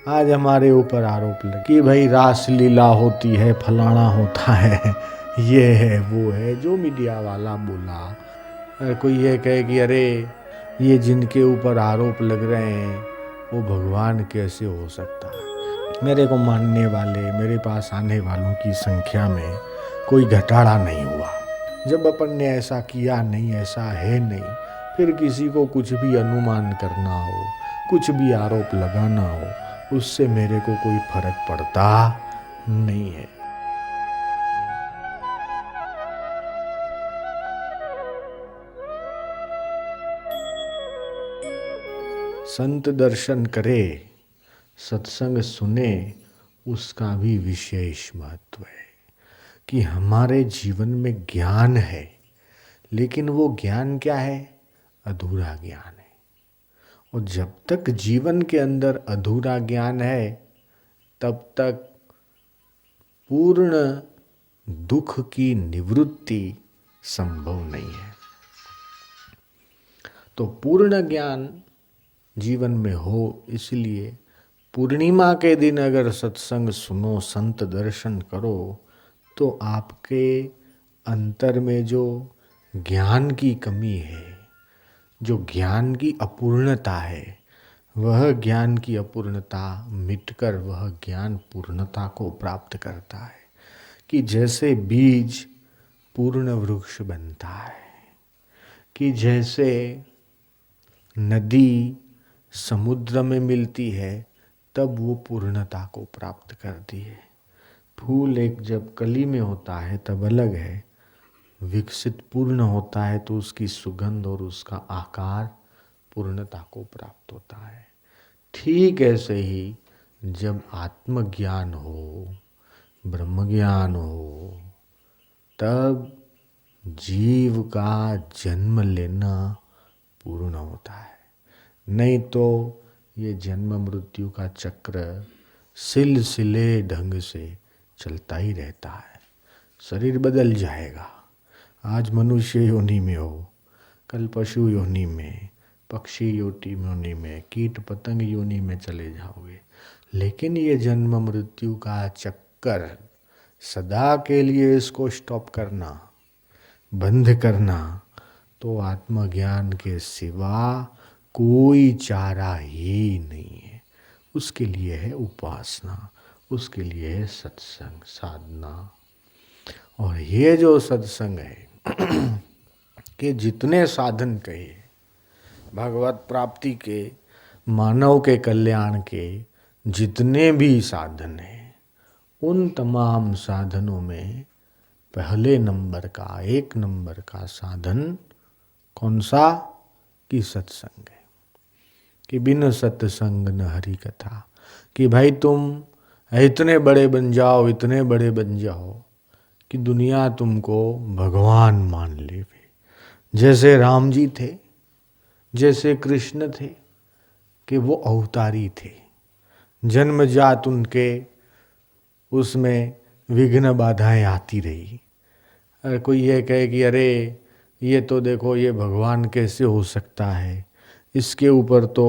आज हमारे ऊपर आरोप लगे कि भाई रास लीला होती है, फलाना होता है, ये है वो है, जो मीडिया वाला बोला। अगर कोई ये कहे कि अरे ये जिनके ऊपर आरोप लग रहे हैं वो भगवान कैसे हो सकता है। मेरे को मानने वाले, मेरे पास आने वालों की संख्या में कोई घटाड़ा नहीं हुआ। जब अपन ने ऐसा किया नहीं, ऐसा है नहीं, फिर किसी को कुछ भी अनुमान करना हो, कुछ भी आरोप लगाना हो, उससे मेरे को कोई फर्क पड़ता नहीं है। संत दर्शन करे, सत्संग सुने, उसका भी विशेष महत्व है कि हमारे जीवन में ज्ञान है, लेकिन वो ज्ञान क्या है? अधूरा ज्ञान है। और जब तक जीवन के अंदर अधूरा ज्ञान है, तब तक पूर्ण दुख की निवृत्ति संभव नहीं है। तो पूर्ण ज्ञान जीवन में हो, इसलिए पूर्णिमा के दिन अगर सत्संग सुनो, संत दर्शन करो, तो आपके अंतर में जो ज्ञान की कमी है, जो ज्ञान की अपूर्णता है, वह ज्ञान की अपूर्णता मिटकर वह ज्ञान पूर्णता को प्राप्त करता है। कि जैसे बीज पूर्ण वृक्ष बनता है, कि जैसे नदी समुद्र में मिलती है तब वो पूर्णता को प्राप्त करती है। फूल एक जब कली में होता है तब अलग है, विकसित पूर्ण होता है तो उसकी सुगंध और उसका आकार पूर्णता को प्राप्त होता है। ठीक ऐसे ही जब आत्मज्ञान हो, ब्रह्म ज्ञान हो, तब जीव का जन्म लेना पूर्ण होता है। नहीं तो ये जन्म मृत्यु का चक्र सिलसिले ढंग से चलता ही रहता है। शरीर बदल जाएगा, आज मनुष्य योनि में हो, कल पशु योनि में, पक्षी योनि में, कीट पतंग योनि में चले जाओगे। लेकिन ये जन्म मृत्यु का चक्कर सदा के लिए इसको स्टॉप करना, बंद करना, तो आत्मज्ञान के सिवा कोई चारा ही नहीं है। उसके लिए है उपासना, उसके लिए है सत्संग, साधना। और ये जो सत्संग है कि जितने साधन कहे भगवत प्राप्ति के, मानव के कल्याण के, जितने भी साधन हैं, उन तमाम साधनों में पहले नंबर का, एक नंबर का साधन कौन सा? कि सत्संग है। कि बिन सत्संग न हरि कथा। कि भाई तुम इतने बड़े बन जाओ, इतने बड़े बन जाओ कि दुनिया तुमको भगवान मान ले। जैसे राम जी थे, जैसे कृष्ण थे, कि वो अवतारी थे, जन्मजात उनके उसमें विघ्न बाधाएं आती रही। अगर कोई ये कहे कि अरे ये तो देखो ये भगवान कैसे हो सकता है, इसके ऊपर तो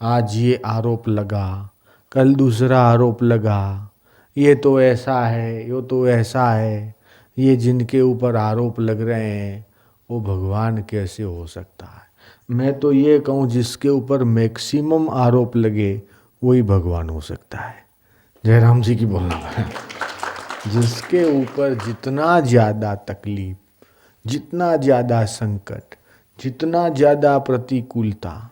आज ये आरोप लगा, कल दूसरा आरोप लगा, ये तो ऐसा है, ये तो ऐसा है, ये जिनके ऊपर आरोप लग रहे हैं वो भगवान कैसे हो सकता है। मैं तो ये कहूँ जिसके ऊपर मैक्सिमम आरोप लगे वही भगवान हो सकता है। जयराम जी की बोलना है। जिसके ऊपर जितना ज़्यादा तकलीफ, जितना ज़्यादा संकट, जितना ज़्यादा प्रतिकूलता,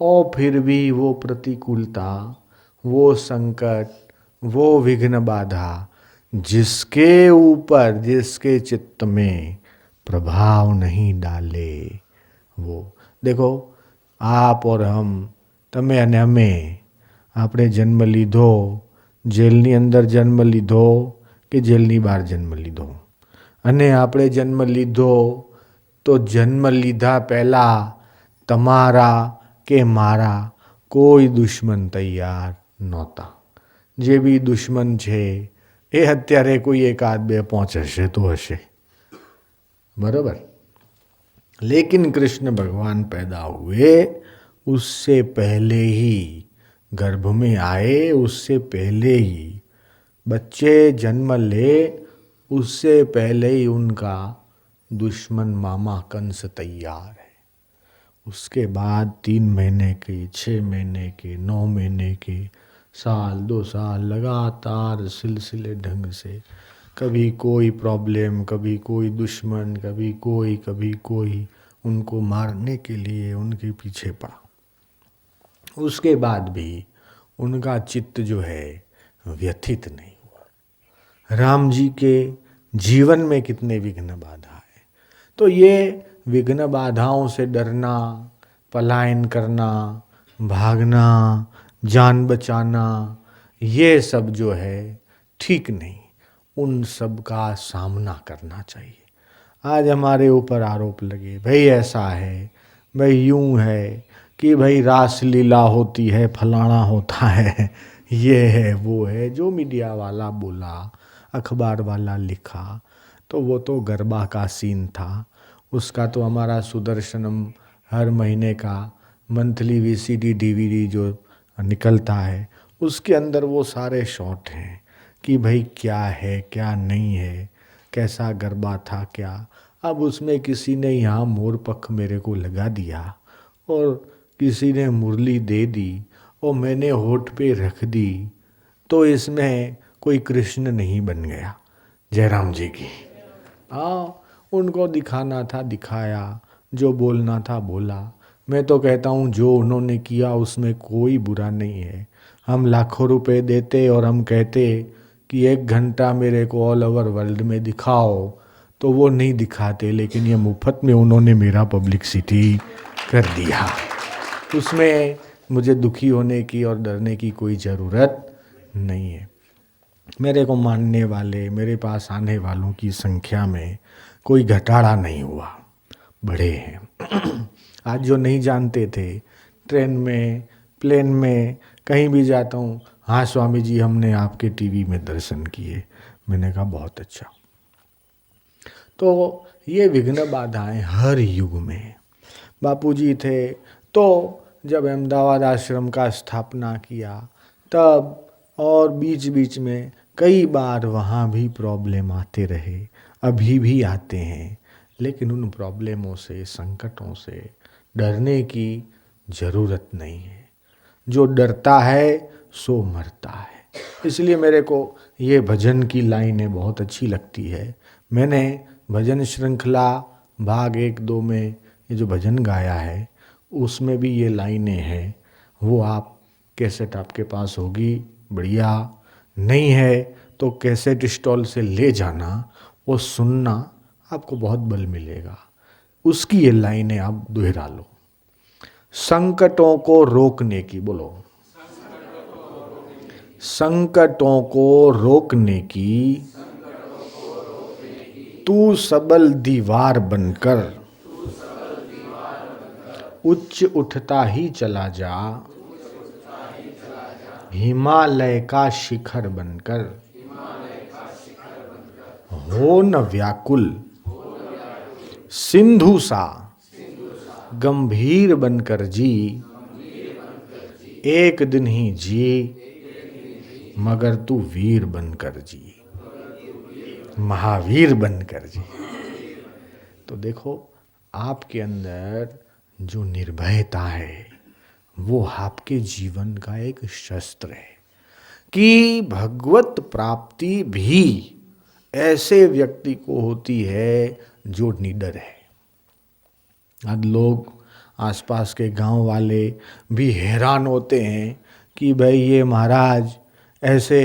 और फिर भी वो प्रतिकूलता, वो संकट, वो विघ्न बाधा जिसके ऊपर, जिसके चित्त में प्रभाव नहीं डाले, वो देखो आप और हम, તમે અને અમે, આપણે જન્મ લીધો, જેલની અંદર જન્મ લીધો કે જેલની બહાર જન્મ લીધો, અને આપણે જન્મ લીધો તો જન્મ લીધા પહેલાં તમારા કે મારા કોઈ દુશ્મન તૈયાર નહોતા. જે બી દુશ્મન છે એ અત્યારે કોઈ એકાદ બે પાંચ હશે તો હશે, बराबर। लेकिन कृष्ण भगवान पैदा हुए उससे पहले ही गर्भ में आए उससे पहले ही, बच्चे जन्म ले उससे पहले ही उनका दुश्मन मामा कंस तैयार है। उसके बाद 3 महीने के, 6 महीने के, 9 महीने के, साल 2 साल लगातार सिलसिले ढंग से, कभी कोई प्रॉब्लम, कभी कोई दुश्मन, कभी कोई उनको मारने के लिए उनके पीछे पड़ा। उसके बाद भी उनका चित्त जो है व्यथित नहीं हुआ। राम जी के जीवन में कितने विघ्न बाधा है, तो ये विघ्न बाधाओं से डरना, पलायन करना, भागना, जान बचाना, ये सब जो है ठीक नहीं। उन सब का सामना करना चाहिए। आज हमारे ऊपर आरोप लगे, भाई ऐसा है, भाई यूं है, कि भाई रास लीला होती है, फलाना होता है, ये है वो है, जो मीडिया वाला बोला, अखबार वाला लिखा, तो वो तो गरबा का सीन था। उसका तो हमारा सुदर्शनम हर महीने का मंथली वीसीडी डीवीडी जो निकलता है, उसके अंदर वो सारे शॉट हैं कि भाई क्या है क्या नहीं है, कैसा गरबा था क्या। अब उसमें किसी ने यहाँ मोर पख मेरे को लगा दिया और किसी ने मुरली दे दी और मैंने होठ पे रख दी, तो इसमें कोई कृष्ण नहीं बन गया। जयराम जी की। हाँ, उनको दिखाना था दिखाया, जो बोलना था बोला। मैं तो कहता हूँ जो उन्होंने किया उसमें कोई बुरा नहीं है। हम लाखों रुपए देते और हम कहते कि 1 घंटा मेरे को ऑल ओवर वर्ल्ड में दिखाओ, तो वो नहीं दिखाते, लेकिन ये मुफ्त में उन्होंने मेरा पब्लिसिटी कर दिया। उसमें मुझे दुखी होने की और डरने की कोई ज़रूरत नहीं है। मेरे को मानने वाले, मेरे पास आने वालों की संख्या में कोई घटाड़ा नहीं हुआ, बढ़े हैं। आज जो नहीं जानते थे, ट्रेन में, प्लेन में, कहीं भी जाता हूँ, हाँ स्वामी जी हमने आपके टीवी में दर्शन किए। मैंने कहा बहुत अच्छा। तो ये विघ्न बाधाएं हर युग में। बापूजी थे तो जब अहमदाबाद आश्रम का स्थापना किया तब, और बीच बीच में कई बार वहाँ भी प्रॉब्लम आते रहे, अभी भी आते हैं, लेकिन उन प्रॉब्लमों से, संकटों से डरने की ज़रूरत नहीं है। जो डरता है सो मरता है। इसलिए मेरे को ये भजन की लाइनें बहुत अच्छी लगती है। मैंने भजन श्रृंखला भाग 1-2 में ये जो भजन गाया है उसमें भी ये लाइनें हैं। वो आप कैसेट आपके पास होगी, बढ़िया, नहीं है तो कैसेट स्टॉल से ले जाना, वो सुनना, आपको बहुत बल मिलेगा। उसकी ये लाइनें आप दोहरा लो। संकटों को रोकने की, बोलो, संकटों को रोकने की तू सबल दीवार बनकर उच्च उठता ही चला जा, हिमालय का शिखर बनकर हो न व्याकुल, सिंधु सा गंभीर बनकर जी, एक दिन ही जी मगर तू वीर बनकर जी, महावीर बनकर जी। तो देखो, आपके अंदर जो निर्भयता है वो आपके जीवन का एक शस्त्र है कि भगवत प्राप्ति भी ऐसे व्यक्ति को होती है जो निडर है। आज लोग, आसपास के गांव वाले भी हैरान होते हैं कि भाई ये महाराज ऐसे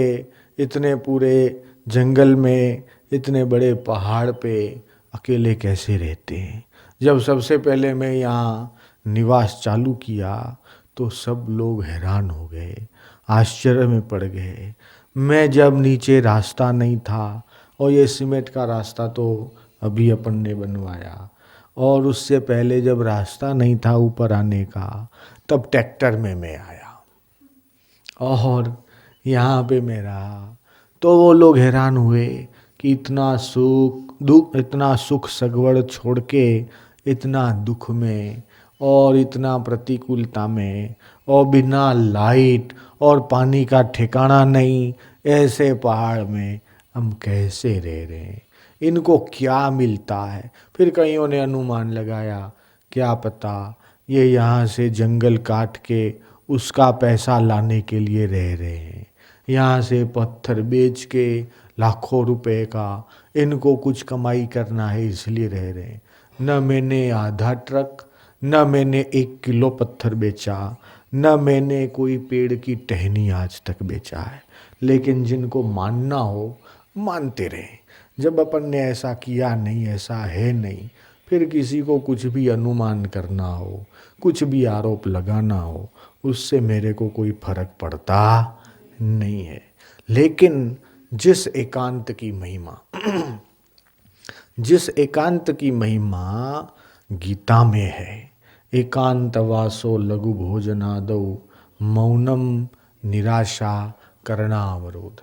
इतने पूरे जंगल में, इतने बड़े पहाड़ पे अकेले कैसे रहते हैं। जब सबसे पहले मैं यहाँ निवास चालू किया तो सब लोग हैरान हो गए, आश्चर्य में पड़ गए। मैं जब नीचे रास्ता नहीं था, और ये सीमेंट का रास्ता तो अभी अपन ने बनवाया, और उससे पहले जब रास्ता नहीं था ऊपर आने का, तब ट्रैक्टर में मैं आया और यहाँ पे मैं रहा। तो वो लोग हैरान हुए कि इतना सुख सगवड़ छोड़ के इतना दुख में, और इतना प्रतिकूलता में, और बिना लाइट और पानी का ठिकाना नहीं, ऐसे पहाड़ में हम कैसे रह रहे हैं? इनको क्या मिलता है? फिर कईयों ने अनुमान लगाया, क्या पता ये यहाँ से जंगल काट के उसका पैसा लाने के लिए रह रहे हैं, यहाँ से पत्थर बेच के लाखों रुपए का इनको कुछ कमाई करना है इसलिए रह रहे हैं। न मैंने आधा ट्रक, न मैंने 1 किलो पत्थर बेचा, न मैंने कोई पेड़ की टहनी आज तक बेचा है। लेकिन जिनको मानना हो मानते रहे। जब अपन ने ऐसा किया नहीं, ऐसा है नहीं, फिर किसी को कुछ भी अनुमान करना हो, कुछ भी आरोप लगाना हो, उससे मेरे को कोई फर्क पड़ता नहीं है। लेकिन जिस एकांत की महिमा जिस एकांत की महिमा गीता में है, एकांत वासो लघु भोजनादौ मौनम निराशा करणावरोध।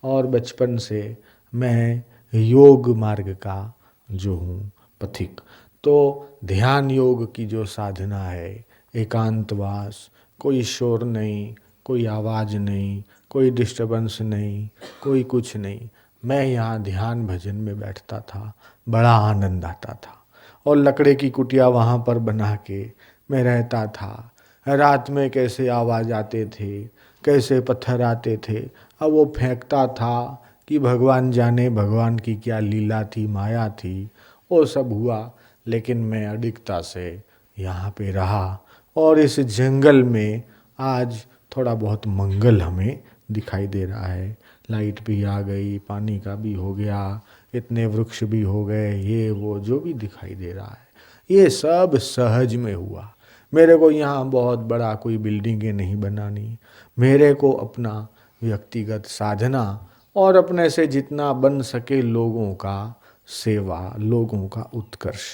और बचपन से मैं योग मार्ग का जो हूँ पथिक, तो ध्यान योग की जो साधना है, एकांतवास, कोई शोर नहीं, कोई आवाज़ नहीं, कोई डिस्टरबेंस नहीं, कोई कुछ नहीं, मैं यहाँ ध्यान भजन में बैठता था, बड़ा आनंद आता था। और लकड़े की कुटिया वहाँ पर बना के मैं रहता था। रात में कैसे आवाज़ आते थे, कैसे पत्थर आते थे, अब वो फेंकता था कि भगवान जाने भगवान की क्या लीला थी, माया थी, वो सब हुआ। लेकिन मैं अडिगता से यहाँ पे रहा, और इस जंगल में आज थोड़ा बहुत मंगल हमें दिखाई दे रहा है। लाइट भी आ गई, पानी का भी हो गया, इतने वृक्ष भी हो गए, ये वो जो भी दिखाई दे रहा है, ये सब सहज में हुआ। मेरे को यहाँ बहुत बड़ा कोई बिल्डिंगें नहीं बनानी, मेरे को अपना व्यक्तिगत साधना और अपने से जितना बन सके लोगों का सेवा, लोगों का उत्कर्ष।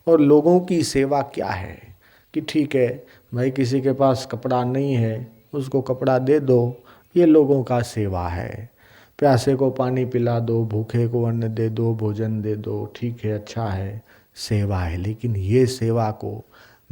और लोगों की सेवा क्या है कि ठीक है भाई, किसी के पास कपड़ा नहीं है, उसको कपड़ा दे दो, ये लोगों का सेवा है। प्यासे को पानी पिला दो, भूखे को अन्न दे दो, भोजन दे दो, ठीक है, अच्छा है, सेवा है। लेकिन ये सेवा को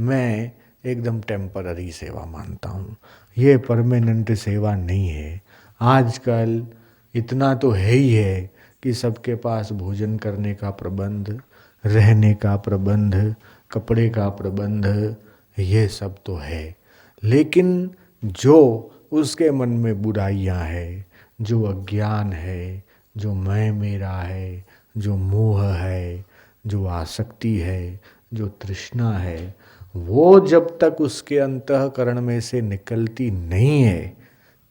मैं एकदम टेम्पररी सेवा मानता हूँ, ये परमानेंट सेवा नहीं है। आजकल इतना तो है ही है कि सबके पास भोजन करने का प्रबंध, रहने का प्रबंध, कपड़े का प्रबंध, ये सब तो है। लेकिन जो उसके मन में बुराइयां है, जो अज्ञान है, जो मैं मेरा है, जो मोह है, जो आसक्ति है, जो तृष्णा है, वो जब तक उसके अंतःकरण में से निकलती नहीं है,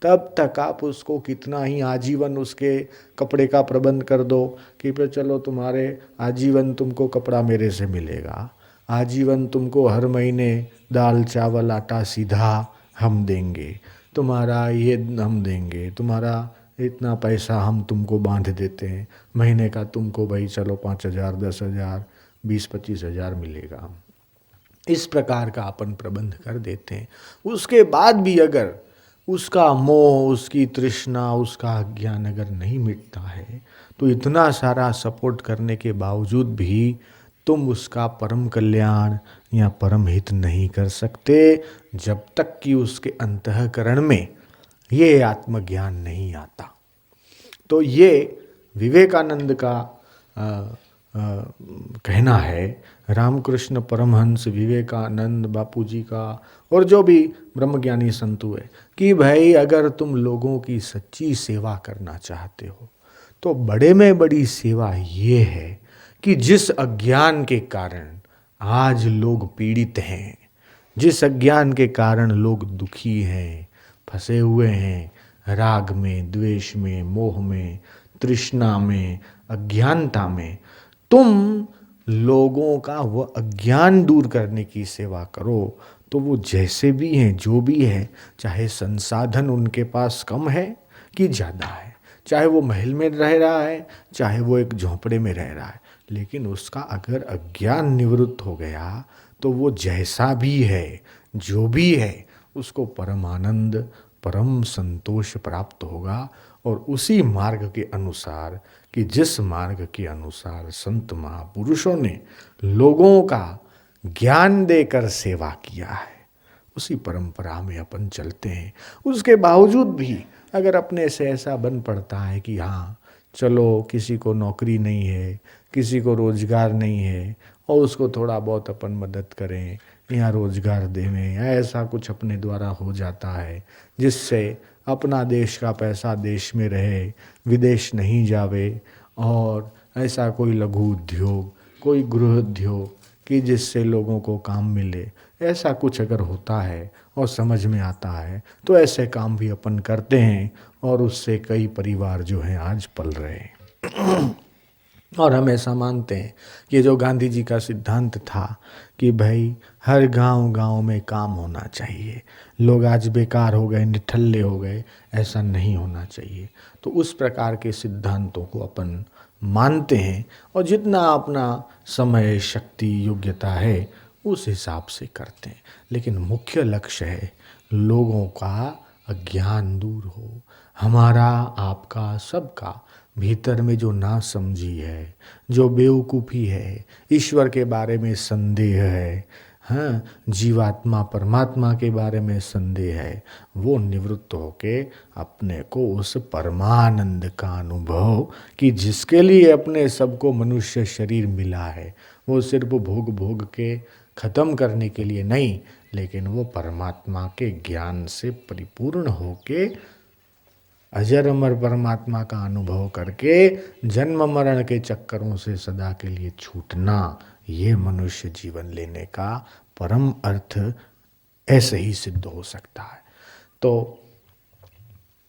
तब तक आप उसको कितना ही आजीवन उसके कपड़े का प्रबंध कर दो कि पे चलो तुम्हारे आजीवन तुमको कपड़ा मेरे से मिलेगा, आजीवन तुमको हर महीने दाल चावल आटा सीधा हम देंगे, तुम्हारा ये हम देंगे, तुम्हारा इतना पैसा हम तुमको बांध देते हैं, महीने का तुमको भाई चलो 5,000 10,000 20-25 हज़ार मिलेगा। इस प्रकार का अपन प्रबंध कर देते हैं। उसके बाद भी अगर उसका मोह, उसकी तृष्णा, उसका अज्ञान अगर नहीं मिटता है, तो इतना सारा सपोर्ट करने के बावजूद भी तुम उसका परम कल्याण या परम हित नहीं कर सकते, जब तक कि उसके अंतःकरण में ये आत्मज्ञान नहीं आता। तो ये विवेकानंद का कहना है, रामकृष्ण परमहंस, विवेकानंद बापूजी का, और जो भी ब्रह्मज्ञानी संत हुए, कि भाई अगर तुम लोगों की सच्ची सेवा करना चाहते हो, तो बड़े में बड़ी सेवा ये है कि जिस अज्ञान के कारण आज लोग पीड़ित हैं, जिस अज्ञान के कारण लोग दुखी हैं, फंसे हुए हैं, राग में, द्वेष में, मोह में, तृष्णा में, अज्ञानता में, तुम लोगों का वह अज्ञान दूर करने की सेवा करो। तो वो जैसे भी हैं, जो भी है, चाहे संसाधन उनके पास कम है कि ज़्यादा है, चाहे वो महल में रह रहा है, चाहे वो एक झोंपड़े में रह रहा है, लेकिन उसका अगर अज्ञान निवृत्त हो गया, तो वो जैसा भी है, जो भी है, उसको परम आनंद, परम संतोष प्राप्त होगा। और उसी मार्ग के अनुसार, कि जिस मार्ग के अनुसार संत महापुरुषों ने लोगों का ज्ञान देकर सेवा किया है, उसी परंपरा में अपन चलते हैं। उसके बावजूद भी अगर अपने से ऐसा बन पड़ता है कि हाँ चलो किसी को नौकरी नहीं है, किसी को रोजगार नहीं है, और उसको थोड़ा बहुत अपन मदद करें या रोजगार देवें या ऐसा कुछ अपने द्वारा हो जाता है जिससे अपना देश का पैसा देश में रहे, विदेश नहीं जावे, और ऐसा कोई लघु उद्योग, कोई गृह उद्योग कि जिससे लोगों को काम मिले, ऐसा कुछ अगर होता है और समझ में आता है तो ऐसे काम भी अपन करते हैं, और उससे कई परिवार जो हैं आज पल रहे हैं। और हम ऐसा मानते हैं कि जो गांधी जी का सिद्धांत था कि भाई हर गांव गांव में काम होना चाहिए, लोग आज बेकार हो गए, निठल्ले हो गए, ऐसा नहीं होना चाहिए। तो उस प्रकार के सिद्धांतों को अपन मानते हैं और जितना अपना समय, शक्ति, योग्यता है उस हिसाब से करते हैं। लेकिन मुख्य लक्ष्य है लोगों का अज्ञान दूर हो, हमारा, आपका, सबका भीतर में जो नासमझी है, जो बेवकूफ़ी है, ईश्वर के बारे में संदेह है, हाँ, जीवात्मा परमात्मा के बारे में संदेह है, वो निवृत्त होके अपने को उस परमानंद का अनुभव, कि जिसके लिए अपने सबको मनुष्य शरीर मिला है, वो सिर्फ भोग भोग के खत्म करने के लिए नहीं, लेकिन वो परमात्मा के ज्ञान से परिपूर्ण होके अजर अमर परमात्मा का अनुभव करके जन्म मरण के चक्करों से सदा के लिए छूटना, ये मनुष्य जीवन लेने का परम अर्थ ऐसे ही सिद्ध हो सकता है। तो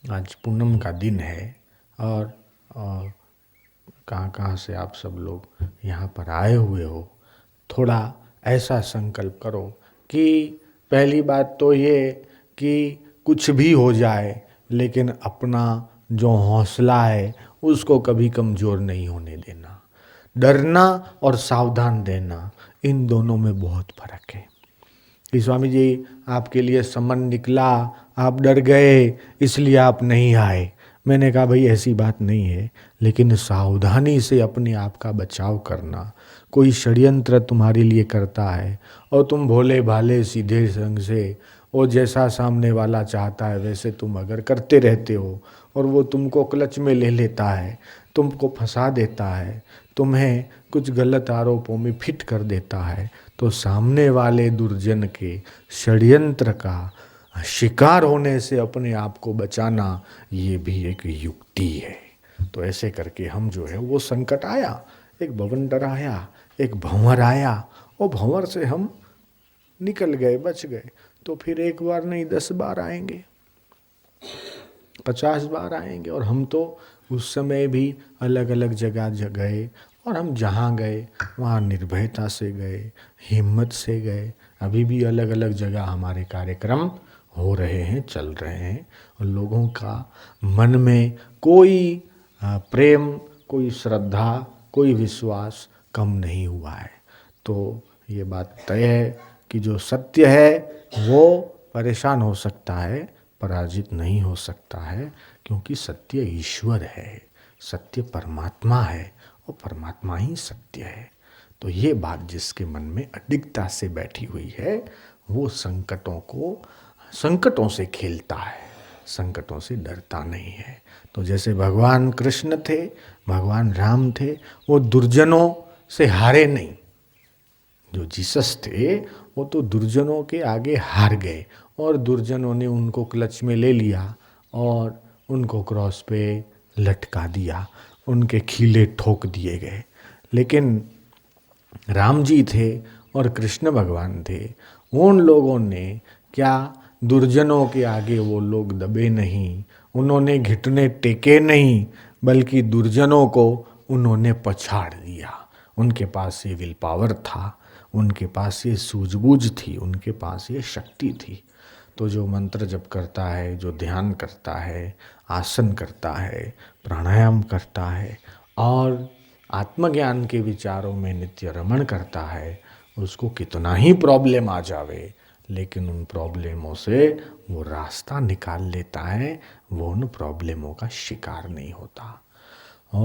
आज पूनम का दिन है और कहाँ कहाँ से आप सब लोग यहाँ पर आए हुए हो, थोड़ा ऐसा संकल्प करो कि पहली बात तो ये कि कुछ भी हो जाए लेकिन अपना जो हौसला है उसको कभी कमज़ोर नहीं होने देना। डरना और सावधान रहना, इन दोनों में बहुत फर्क है। कि स्वामी जी आपके लिए समन निकला, आप डर गए इसलिए आप नहीं आए। मैंने कहा भाई ऐसी बात नहीं है, लेकिन सावधानी से अपने आप का बचाव करना। कोई षड्यंत्र तुम्हारे लिए करता है और तुम भोले भाले सीधे संग से, वो जैसा सामने वाला चाहता है वैसे तुम अगर करते रहते हो और वो तुमको क्लच में ले लेता है, तुमको फंसा देता है, तुम्हें कुछ गलत आरोपों में फिट कर देता है, तो सामने वाले दुर्जन के षड्यंत्र का शिकार होने से अपने आप को बचाना, ये भी एक युक्ति है। तो ऐसे करके हम जो है वो संकट आया, एक बवंडर आया, एक भंवर आया, और भंवर से हम निकल गए, बच गए। तो फिर एक बार नहीं 10 बार आएंगे, 50 बार आएंगे। और हम तो उस समय भी अलग अलग जगह गए, और हम जहाँ गए वहाँ निर्भयता से गए, हिम्मत से गए। अभी भी अलग अलग जगह हमारे कार्यक्रम हो रहे हैं, चल रहे हैं, और लोगों का मन में कोई प्रेम, कोई श्रद्धा, कोई विश्वास कम नहीं हुआ है। तो ये बात तय है कि जो सत्य है वो परेशान हो सकता है, पराजित नहीं हो सकता है, क्योंकि सत्य ईश्वर है, सत्य परमात्मा है, और परमात्मा ही सत्य है। तो ये बात जिसके मन में अडिगता से बैठी हुई है, वो संकटों से खेलता है, संकटों से डरता नहीं है। तो जैसे भगवान कृष्ण थे, भगवान राम थे, वो दुर्जनों से हारे नहीं। जो जीसस थे वो तो दुर्जनों के आगे हार गए, और दुर्जनों ने उनको क्लच में ले लिया और उनको क्रॉस पे लटका दिया, उनके खीले ठोक दिए गए। लेकिन राम जी थे और कृष्ण भगवान थे, उन लोगों ने क्या, दुर्जनों के आगे वो लोग दबे नहीं, उन्होंने घुटने टेके नहीं, बल्कि दुर्जनों को उन्होंने पछाड़ दिया। उनके पास ये विल पावर था, उनके पास ये सूझबूझ थी, उनके पास ये शक्ति थी। तो जो मंत्र जप करता है, जो ध्यान करता है, आसन करता है, प्राणायाम करता है और आत्मज्ञान के विचारों में नित्य रमण करता है, उसको कितना ही प्रॉब्लम आ जावे, लेकिन उन प्रॉब्लमों से वो रास्ता निकाल लेता है, वो उन प्रॉब्लमों का शिकार नहीं होता। ओ